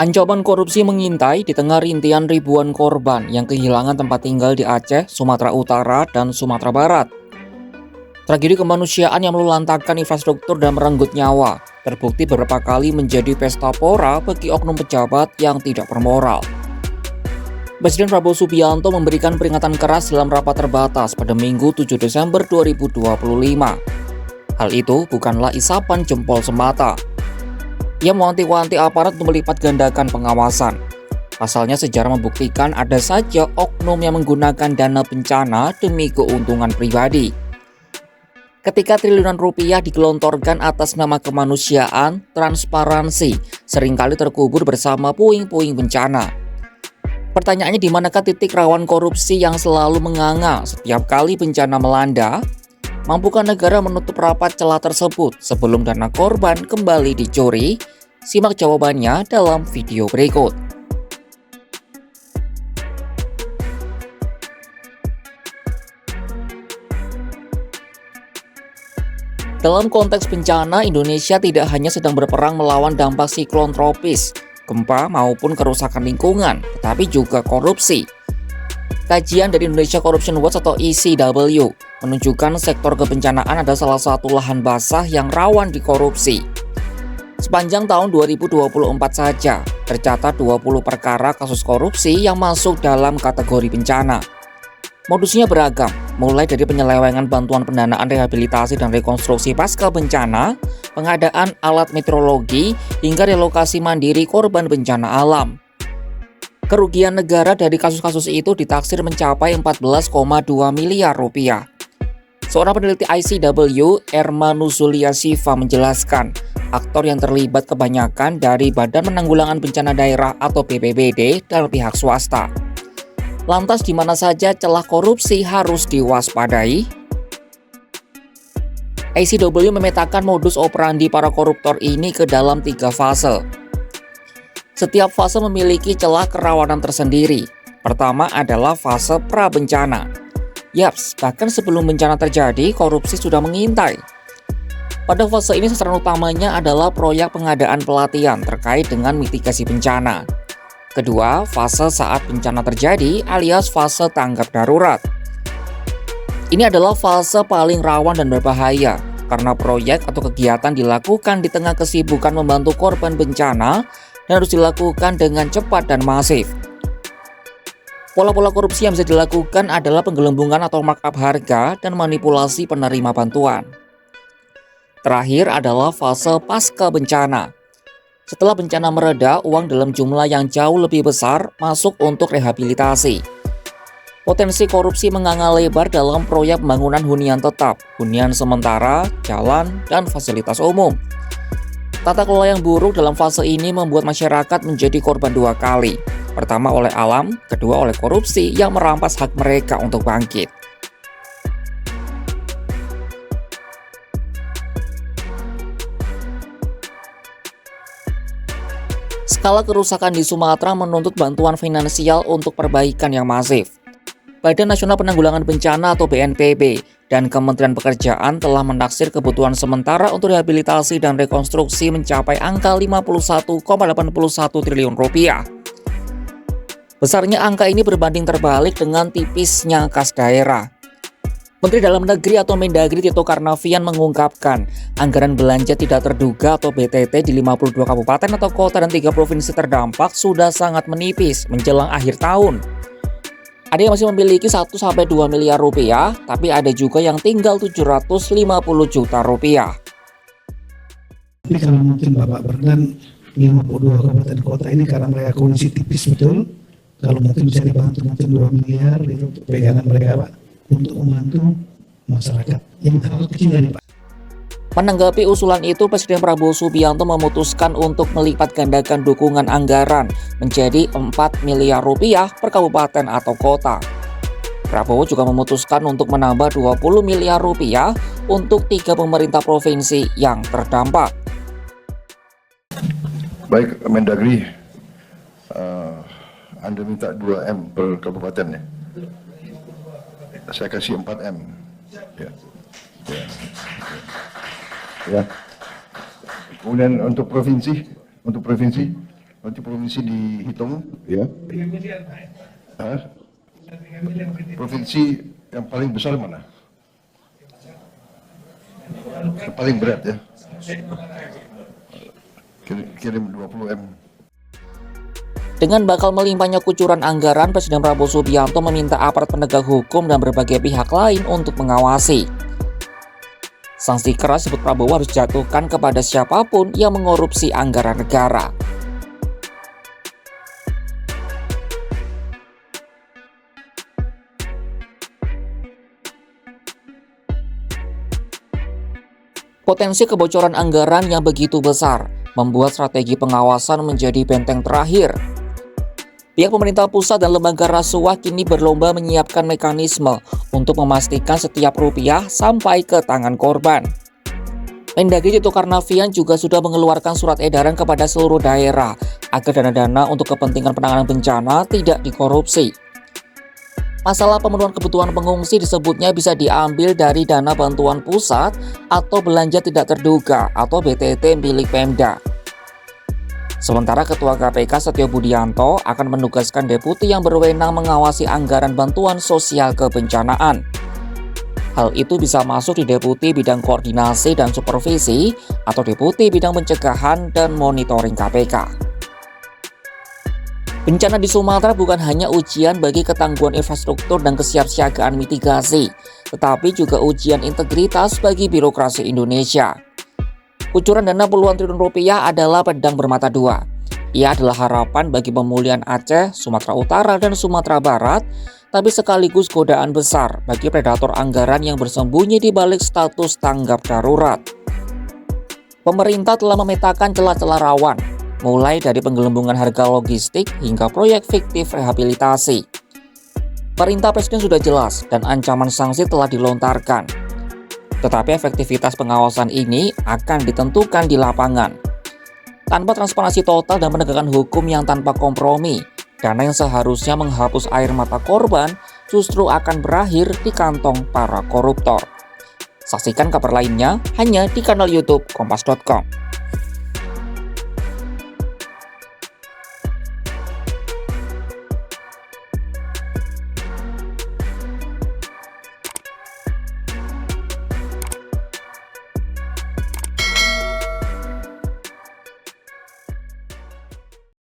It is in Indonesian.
Ancaman korupsi mengintai di tengah rintihan ribuan korban yang kehilangan tempat tinggal di Aceh, Sumatera Utara, dan Sumatera Barat. Tragedi kemanusiaan yang meluluhlantahkan infrastruktur dan merenggut nyawa terbukti beberapa kali menjadi pesta pora bagi oknum pejabat yang tidak bermoral. Presiden Prabowo Subianto memberikan peringatan keras dalam rapat terbatas pada Minggu 7 Desember 2025. Hal itu bukanlah isapan jempol semata. Ia mewanti-wanti aparat untuk melipat gandakan pengawasan. Pasalnya sejarah membuktikan ada saja oknum yang menggunakan dana bencana demi keuntungan pribadi. Ketika triliunan rupiah digelontorkan atas nama kemanusiaan, transparansi seringkali terkubur bersama puing-puing bencana. Pertanyaannya, di manakah titik rawan korupsi yang selalu menganga setiap kali bencana melanda? Mampukah negara menutup rapat celah tersebut sebelum dana korban kembali dicuri? Simak jawabannya dalam video berikut. Dalam konteks bencana, Indonesia tidak hanya sedang berperang melawan dampak siklon tropis, gempa maupun kerusakan lingkungan, tetapi juga korupsi. Kajian dari Indonesia Corruption Watch atau ECW menunjukkan sektor kebencanaan adalah salah satu lahan basah yang rawan dikorupsi. Sepanjang tahun 2024 saja, tercatat 20 perkara kasus korupsi yang masuk dalam kategori bencana. Modusnya beragam, mulai dari penyelewengan bantuan pendanaan rehabilitasi dan rekonstruksi pasca bencana, pengadaan alat meteorologi, hingga relokasi mandiri korban bencana alam. Kerugian negara dari kasus-kasus itu ditaksir mencapai 14,2 miliar rupiah. Seorang peneliti ICW, Erma Nuzulia Siva, menjelaskan, aktor yang terlibat kebanyakan dari Badan Penanggulangan Bencana Daerah atau BPBD dan pihak swasta. Lantas di mana saja celah korupsi harus diwaspadai? ICW memetakan modus operandi para koruptor ini ke dalam 3 fase. Setiap fase memiliki celah kerawanan tersendiri. Pertama adalah fase pra-bencana. Yaps, bahkan sebelum bencana terjadi, korupsi sudah mengintai. Pada fase ini sasaran utamanya adalah proyek pengadaan pelatihan terkait dengan mitigasi bencana. Kedua, fase saat bencana terjadi alias fase tanggap darurat. Ini adalah fase paling rawan dan berbahaya karena proyek atau kegiatan dilakukan di tengah kesibukan membantu korban bencana dan harus dilakukan dengan cepat dan masif. Pola-pola korupsi yang bisa dilakukan adalah penggelembungan atau markup harga dan manipulasi penerima bantuan. Terakhir adalah fase pasca bencana. Setelah bencana mereda, uang dalam jumlah yang jauh lebih besar masuk untuk rehabilitasi. Potensi korupsi menganga lebar dalam proyek pembangunan hunian tetap, hunian sementara, jalan, dan fasilitas umum. Tata kelola yang buruk dalam fase ini membuat masyarakat menjadi korban 2 kali. Pertama oleh alam, kedua oleh korupsi yang merampas hak mereka untuk bangkit. Skala kerusakan di Sumatera menuntut bantuan finansial untuk perbaikan yang masif. Badan Nasional Penanggulangan Bencana atau BNPB dan Kementerian Pekerjaan telah menaksir kebutuhan sementara untuk rehabilitasi dan rekonstruksi mencapai angka 51,81 triliun rupiah. Besarnya angka ini berbanding terbalik dengan tipisnya kas daerah. Menteri Dalam Negeri atau Mendagri Tito Karnavian mengungkapkan, anggaran belanja tidak terduga atau BTT di 52 kabupaten atau kota dan 3 provinsi terdampak sudah sangat menipis menjelang akhir tahun. Ada yang masih memiliki 1-2 miliar rupiah, tapi ada juga yang tinggal 750 juta rupiah. Ini kalau mungkin Bapak Berdan 52 kabupaten kota ini karena mereka kondisi tipis betul, kalau mungkin bisa dibantu mungkin 2 miliar itu untuk pegangan mereka Pak, untuk membantu masyarakat yang hal kecil ini Pak. Menanggapi usulan itu, Presiden Prabowo Subianto memutuskan untuk melipat gandakan dukungan anggaran menjadi 4 miliar rupiah per kabupaten atau kota. Prabowo juga memutuskan untuk menambah 20 miliar rupiah untuk 3 pemerintah provinsi yang terdampak. Baik, Mendagri, Anda minta 2M per kabupaten ya? Saya kasih 4M. Ya. Ya. Kemudian untuk provinsi Nanti provinsi dihitung, ya. Hah? Provinsi yang paling besar mana? Yang paling berat ya. Kirim 20 M. Dengan bakal melimpahnya kucuran anggaran, Presiden Prabowo Subianto meminta aparat penegak hukum dan berbagai pihak lain untuk mengawasi. Sanksi keras disebut Prabowo harus dijatuhkan kepada siapapun yang mengkorupsi anggaran negara. Potensi kebocoran anggaran yang begitu besar membuat strategi pengawasan menjadi benteng terakhir. Pihak pemerintah pusat dan lembaga rasuah kini berlomba menyiapkan mekanisme untuk memastikan setiap rupiah sampai ke tangan korban. Mendagri Tito Karnavian juga sudah mengeluarkan surat edaran kepada seluruh daerah agar dana-dana untuk kepentingan penanganan bencana tidak dikorupsi. Masalah pemenuhan kebutuhan pengungsi disebutnya bisa diambil dari dana bantuan pusat atau belanja tidak terduga atau BTT milik Pemda. Sementara Ketua KPK Setio Budianto akan menugaskan deputi yang berwenang mengawasi anggaran bantuan sosial kebencanaan. Hal itu bisa masuk di Deputi Bidang Koordinasi dan Supervisi atau Deputi Bidang Pencegahan dan Monitoring KPK. Bencana di Sumatera bukan hanya ujian bagi ketangguhan infrastruktur dan kesiapsiagaan mitigasi, tetapi juga ujian integritas bagi birokrasi Indonesia. Kucuran dana puluhan triliun rupiah adalah pedang bermata dua. Ia adalah harapan bagi pemulihan Aceh, Sumatera Utara, dan Sumatera Barat, tapi sekaligus godaan besar bagi predator anggaran yang bersembunyi di balik status tanggap darurat. Pemerintah telah memetakan celah-celah rawan, mulai dari penggelembungan harga logistik hingga proyek fiktif rehabilitasi. Perintah Presiden sudah jelas dan ancaman sanksi telah dilontarkan. Tetapi efektivitas pengawasan ini akan ditentukan di lapangan. Tanpa transparansi total dan penegakan hukum yang tanpa kompromi, dana yang seharusnya menghapus air mata korban justru akan berakhir di kantong para koruptor. Saksikan kabar lainnya hanya di kanal YouTube Kompas.com.